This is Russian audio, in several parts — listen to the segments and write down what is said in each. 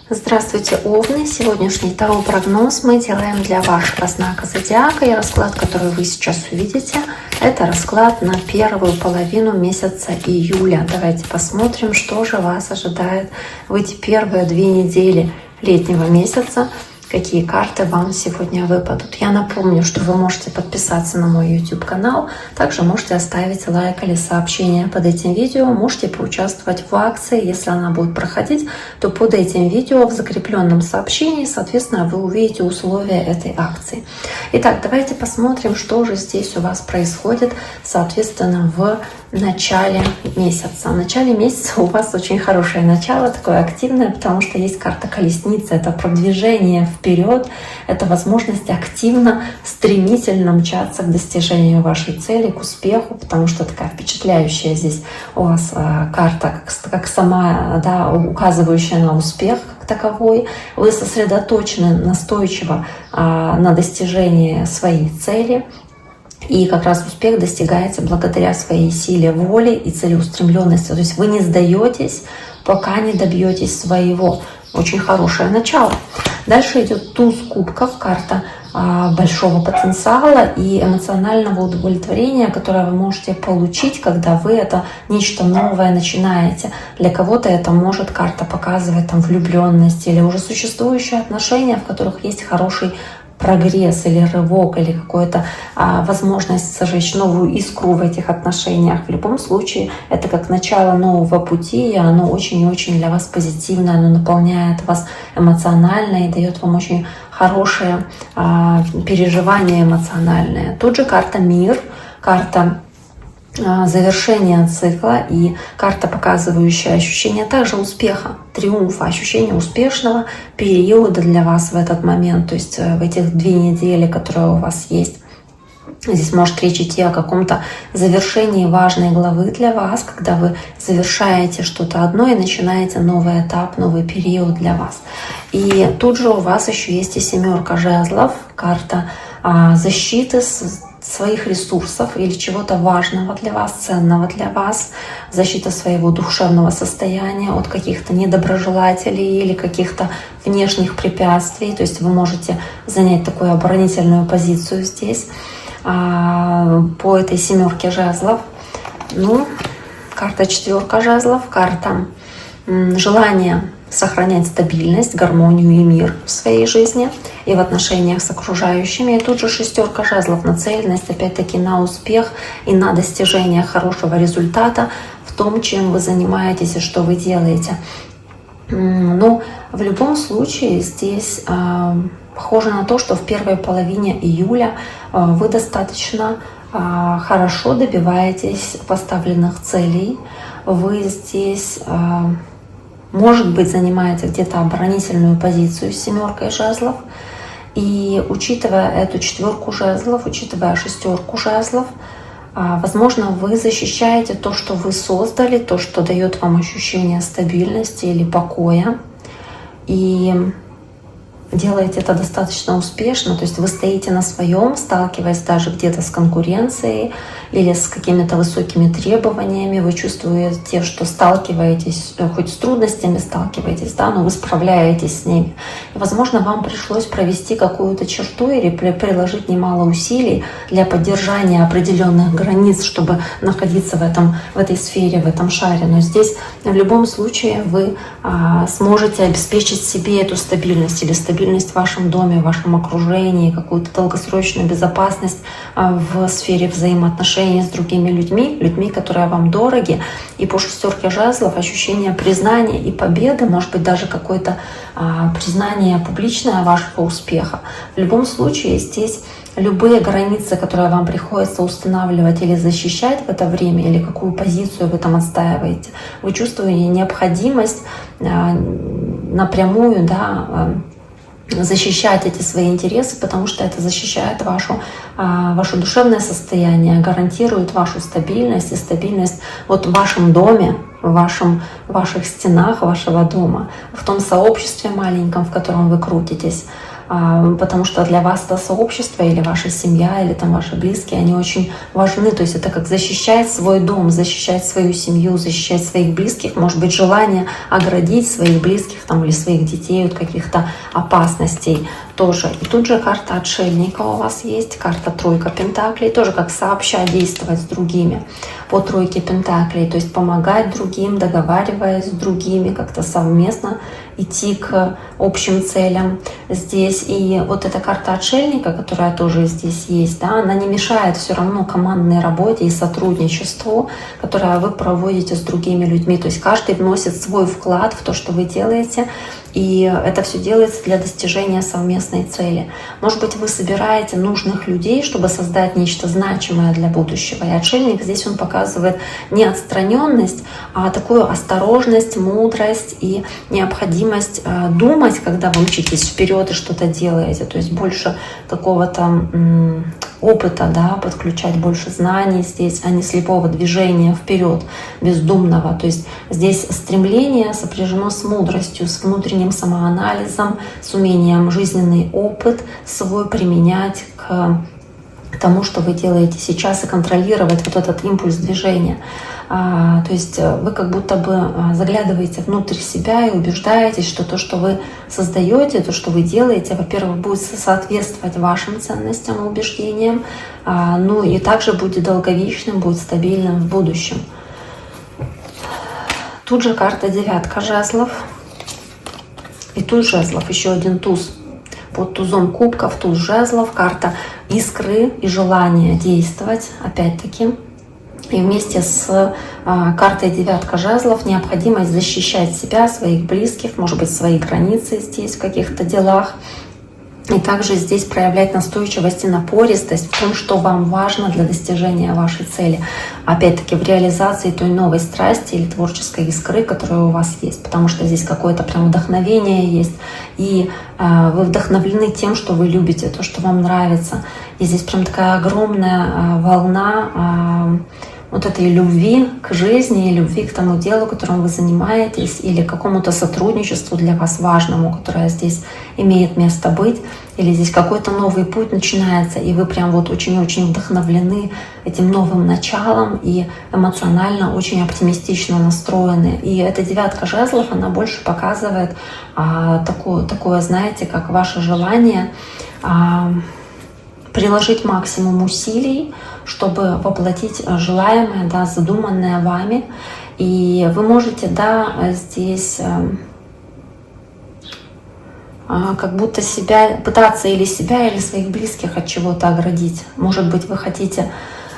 Здравствуйте, Овны! Сегодняшний таро-прогноз мы делаем для вашего знака зодиака. И расклад, который вы сейчас увидите, это расклад на первую половину месяца июля. Давайте посмотрим, что же вас ожидает в эти первые 2 недели летнего месяца. Какие карты вам сегодня выпадут. Я напомню, что вы можете подписаться на мой YouTube канал. Также можете оставить лайк или сообщение под этим видео. Можете поучаствовать в акции. Если она будет проходить, то под этим видео в закрепленном сообщении, соответственно, вы увидите условия этой акции. Итак, давайте посмотрим, что же здесь у вас происходит, соответственно, в начале месяца. В начале месяца у вас очень хорошее начало, такое активное, потому что есть карта колесницы. Это продвижение вперед, это возможность активно, стремительно мчаться к достижению вашей цели, к успеху, потому что такая впечатляющая здесь у вас карта, как сама, да, указывающая на успех как таковой. Вы сосредоточены настойчиво на достижении своей цели. И как раз успех достигается благодаря своей силе воли и целеустремленности. То есть вы не сдаетесь, пока не добьетесь своего. Очень хорошее начало. Дальше идет туз кубков, карта большого потенциала и эмоционального удовлетворения, которое вы можете получить, когда вы это нечто новое начинаете. Для кого-то это может карта показывать там влюбленность или уже существующие отношения, в которых есть хороший прогресс или рывок, или какая-то возможность зажечь новую искру в этих отношениях. В любом случае, это как начало нового пути, и оно очень и очень для вас позитивное, оно наполняет вас эмоционально и дает вам очень хорошее переживание эмоциональное. Тут же карта «Мир», карта завершение цикла и карта, показывающая ощущение также успеха, триумфа, ощущение успешного периода для вас в этот момент, то есть в этих 2 недели, которые у вас есть. Здесь может речь идти о каком-то завершении важной главы для вас, когда вы завершаете что-то одно и начинаете новый этап, новый период для вас. И тут же у вас еще есть и 7 жезлов, карта защиты своих ресурсов или чего-то важного для вас, ценного для вас, защита своего душевного состояния от каких-то недоброжелателей или каких-то внешних препятствий. То есть вы можете занять такую оборонительную позицию здесь по этой 7 жезлов. Ну, карта 4 жезлов, карта желания сохранять стабильность, гармонию и мир в своей жизни и в отношениях с окружающими. И тут же 6 жезлов, нацеленность опять-таки на успех и на достижение хорошего результата в том, чем вы занимаетесь и что вы делаете. Но в любом случае здесь похоже на то, что в первой половине июля вы достаточно хорошо добиваетесь поставленных целей. Вы здесь, может быть, занимаете где-то оборонительную позицию с 7 жезлов. И учитывая эту 4 жезлов, учитывая 6 жезлов, возможно, вы защищаете то, что вы создали, то, что дает вам ощущение стабильности или покоя. И делаете это достаточно успешно, то есть вы стоите на своем, сталкиваясь даже где-то с конкуренцией или с какими-то высокими требованиями, вы чувствуете, что сталкиваетесь, хоть с трудностями сталкиваетесь, да, но вы справляетесь с ними. И, возможно, вам пришлось провести какую-то черту или приложить немало усилий для поддержания определенных границ, чтобы находиться в этой сфере, в этом шаре. Но здесь в любом случае вы сможете обеспечить себе эту стабильность или стабильность в вашем доме, в вашем окружении, какую-то долгосрочную безопасность в сфере взаимоотношений с другими людьми, которые вам дороги. И по 6 жезлов ощущение признания и победы, может быть, даже какое-то признание публичное вашего успеха. В любом случае здесь любые границы, которые вам приходится устанавливать или защищать в это время, или какую позицию вы там отстаиваете, вы чувствуете необходимость напрямую, да, защищать эти свои интересы, потому что это защищает ваше душевное состояние, гарантирует вашу стабильность и стабильность вот в вашем доме, в ваших стенах вашего дома, в том сообществе маленьком, в котором вы крутитесь. потому что для вас это сообщество или ваша семья, или там ваши близкие, они очень важны. То есть это как защищать свой дом, защищать свою семью, защищать своих близких. Может быть, желание оградить своих близких там, или своих детей от каких-то опасностей тоже. И тут же карта отшельника у вас есть, карта тройка пентаклей, тоже как сообща действовать с другими по тройке пентаклей, то есть помогать другим, договариваясь с другими, как-то совместно идти к общим целям здесь. И вот эта карта отшельника, которая тоже здесь есть, да, она не мешает все равно командной работе и сотрудничеству, которое вы проводите с другими людьми. То есть каждый вносит свой вклад в то, что вы делаете, и это все делается для достижения совместной цели. Может быть, вы собираете нужных людей, чтобы создать нечто значимое для будущего. И отшельник здесь он показывает не отстраненность, а такую осторожность, мудрость и необходимость думать, когда вы мчитесь вперед и что-то делаете. То есть больше какого-то опыта, да, подключать больше знаний здесь, а не слепого движения вперед, бездумного. То есть здесь стремление сопряжено с мудростью, с внутренним самоанализом, с умением жизненный опыт свой применять к тому, что вы делаете сейчас, и контролировать вот этот импульс движения. То есть вы как будто бы заглядываете внутрь себя и убеждаетесь, что то, что вы создаете, то, что вы делаете, во-первых, будет соответствовать вашим ценностям и убеждениям, ну и также будет долговечным, будет стабильным в будущем. Тут же карта девятка жезлов. И туз жезлов, еще один туз. Под тузом кубков туз жезлов, карта искры и желания действовать, опять-таки. И вместе с картой девятка жезлов необходимость защищать себя, своих близких, может быть, свои границы здесь в каких-то делах. И также здесь проявлять настойчивость и напористость в том, что вам важно для достижения вашей цели. Опять-таки в реализации той новой страсти или творческой искры, которая у вас есть. Потому что здесь какое-то прям вдохновение есть. И вы вдохновлены тем, что вы любите, то, что вам нравится. И здесь прям такая огромная волна вот этой любви к жизни, любви к тому делу, которым вы занимаетесь, или к какому-то сотрудничеству для вас важному, которое здесь имеет место быть, или здесь какой-то новый путь начинается, и вы прям вот очень-очень вдохновлены этим новым началом и эмоционально очень оптимистично настроены. И эта девятка жезлов, она больше показывает такое, знаете, как ваше желание приложить максимум усилий, чтобы воплотить желаемое, да, задуманное вами. И вы можете, да, здесь как будто пытаться или себя, или своих близких от чего-то оградить. Может быть, вы хотите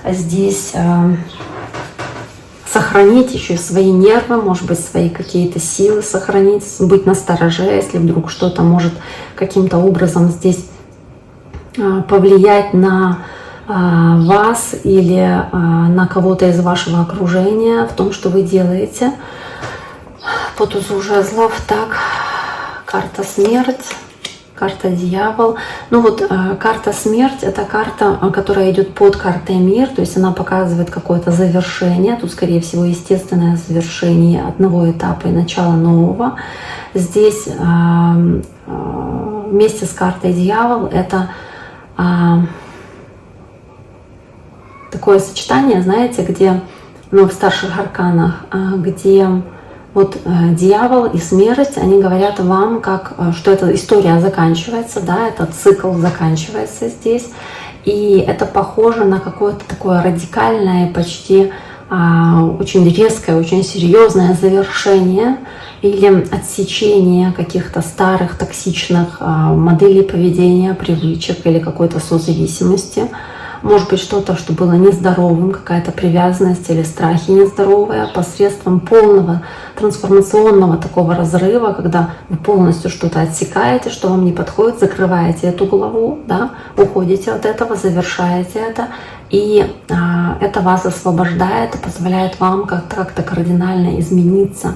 здесь сохранить еще свои нервы, может быть, свои какие-то силы сохранить, быть настороже, если вдруг что-то может каким-то образом здесь повлиять на вас или на кого-то из вашего окружения в том, что вы делаете. По тузу жезлов, так, карта смерть, карта дьявол. Ну вот карта смерть — это карта, которая идет под картой мир, то есть она показывает какое-то завершение. Тут, скорее всего, естественное завершение одного этапа и начало нового. Здесь вместе с картой дьявол это такое сочетание, знаете, где, в старших арканах, где вот дьявол и смерть, они говорят вам, что эта история заканчивается, да, этот цикл заканчивается здесь, и это похоже на какое-то такое радикальное, почти очень резкое, очень серьезное завершение или отсечение каких-то старых токсичных моделей поведения, привычек или какой-то созависимости. Может быть, что-то, что было нездоровым, какая-то привязанность или страхи нездоровые, посредством полного трансформационного такого разрыва, когда вы полностью что-то отсекаете, что вам не подходит, закрываете эту главу, да, уходите от этого, завершаете это, и это вас освобождает и позволяет вам как-то кардинально измениться.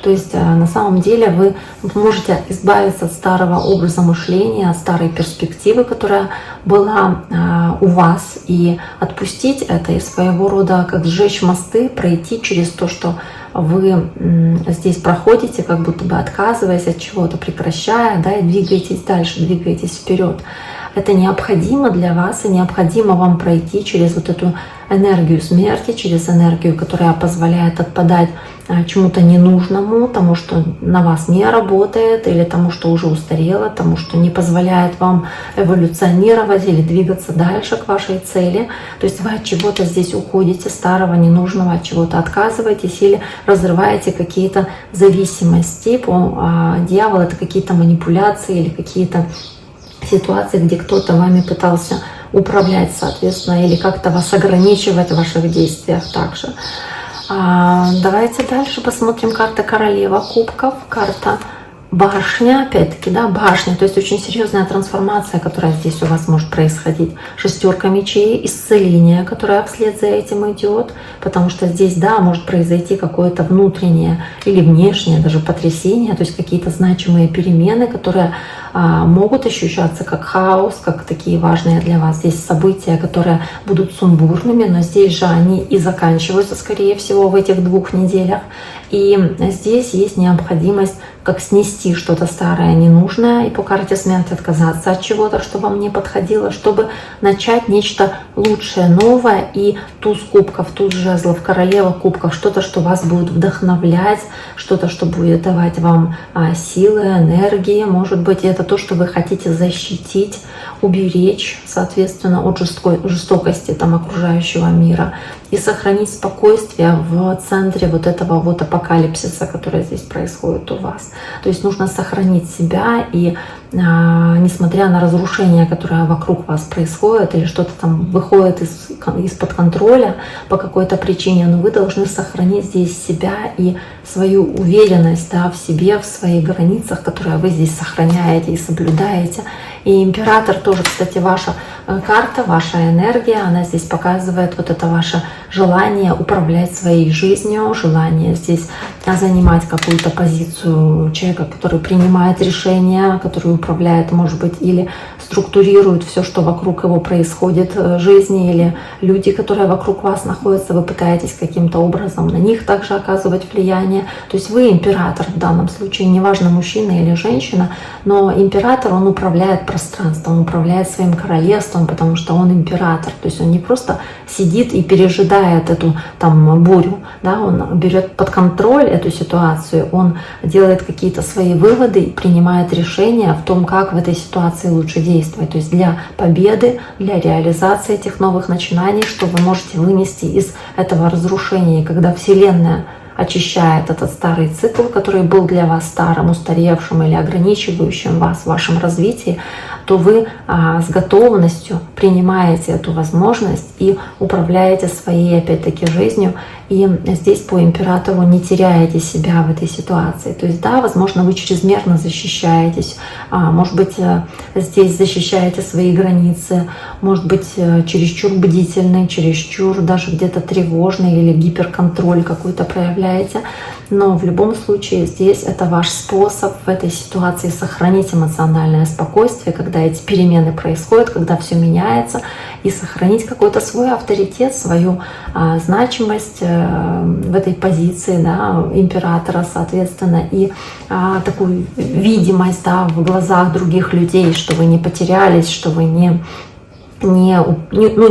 То есть на самом деле вы можете избавиться от старого образа мышления, от старой перспективы, которая была у вас, и отпустить это, и своего рода как сжечь мосты, пройти через то, что вы здесь проходите, как будто бы отказываясь от чего-то, прекращая, да, и двигаетесь дальше, двигаетесь вперед. Это необходимо для вас, и необходимо вам пройти через вот эту энергию смерти, через энергию, которая позволяет отпадать чему-то ненужному, тому, что на вас не работает, или тому, что уже устарело, тому, что не позволяет вам эволюционировать или двигаться дальше к вашей цели. То есть вы от чего-то здесь уходите, старого, ненужного, от чего-то отказываетесь или разрываете какие-то зависимости. Дьявол — это какие-то манипуляции или какие-то ситуации, где кто-то вами пытался управлять, соответственно, или как-то вас ограничивать в ваших действиях также. Давайте дальше посмотрим. Карта Королева Кубков, карта Башня, опять-таки, да, башня, то есть очень серьезная трансформация, которая здесь у вас может происходить. Шестерка мечей, исцеление, которое вслед за этим идет, потому что здесь, да, может произойти какое-то внутреннее или внешнее даже потрясение, то есть какие-то значимые перемены, которые могут ощущаться как хаос, как такие важные для вас здесь события, которые будут сумбурными, но здесь же они и заканчиваются, скорее всего, в этих 2 неделях. И здесь есть необходимость как снести что-то старое, ненужное, и по карте смерти отказаться от чего-то, что вам не подходило, чтобы начать нечто лучшее, новое. И туз кубков, туз жезлов, королева кубков, что-то, что вас будет вдохновлять, что-то, что будет давать вам силы, энергии. Может быть, это то, что вы хотите защитить, уберечь, соответственно, от жестокости там, окружающего мира и сохранить спокойствие в центре вот этого вот апокалипсиса, который здесь происходит у вас. То есть нужно сохранить себя, и несмотря на разрушение, которое вокруг вас происходит, или что-то там выходит из-под контроля по какой-то причине, но вы должны сохранить здесь себя и свою уверенность, да, в себе, в своих границах, которые вы здесь сохраняете и соблюдаете. И император тоже, кстати, ваша карта, ваша энергия, она здесь показывает вот это ваше желание управлять своей жизнью, желание здесь занимать какую-то позицию человека, который принимает решения, который управляет, может быть, или структурирует все, что вокруг его происходит в жизни, или люди, которые вокруг вас находятся, вы пытаетесь каким-то образом на них также оказывать влияние. То есть вы император в данном случае, неважно, мужчина или женщина, но император, он управляет пространством, он управляет своим королевством, потому что он император. То есть он не просто сидит и пережидает эту там бурю, да, он берет под контроль эту ситуацию, он делает какие-то свои выводы и принимает решения в том, как в этой ситуации лучше действовать. То есть для победы, для реализации этих новых начинаний, что вы можете вынести из этого разрушения. И когда Вселенная очищает этот старый цикл, который был для вас старым, устаревшим или ограничивающим вас в вашем развитии, то вы с готовностью принимаете эту возможность и управляете своей, опять-таки, жизнью. И здесь по императору не теряете себя в этой ситуации. То есть, да, возможно, вы чрезмерно защищаетесь, может быть, здесь защищаете свои границы, может быть, чересчур бдительный, чересчур даже где-то тревожный или гиперконтроль какой-то проявляете. Но в любом случае здесь это ваш способ в этой ситуации сохранить эмоциональное спокойствие, когда эти перемены происходят, когда все меняется, и сохранить какой-то свой авторитет, свою значимость в этой позиции, да, императора, соответственно, и такую видимость, да, в глазах других людей, что вы не потерялись, что вы не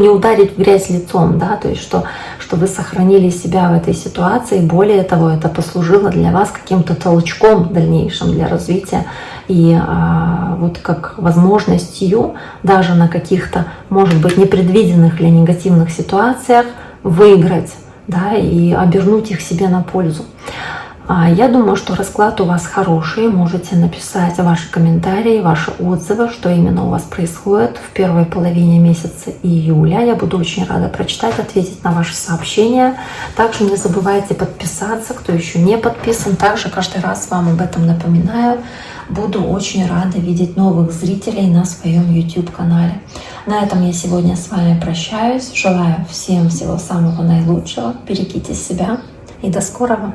ударить в грязь лицом, да, то есть что вы сохранили себя в этой ситуации. Более того, это послужило для вас каким-то толчком в дальнейшем для развития и вот как возможностью даже на каких-то, может быть, непредвиденных или негативных ситуациях выиграть, да, и обернуть их себе на пользу. Я думаю, что расклад у вас хороший. Можете написать ваши комментарии, ваши отзывы, что именно у вас происходит в первой половине месяца июля. Я буду очень рада прочитать, ответить на ваши сообщения. Также не забывайте подписаться, кто еще не подписан. Также каждый раз вам об этом напоминаю. Буду очень рада видеть новых зрителей на своем YouTube-канале. На этом я сегодня с вами прощаюсь. Желаю всем всего самого наилучшего. Берегите себя и до скорого!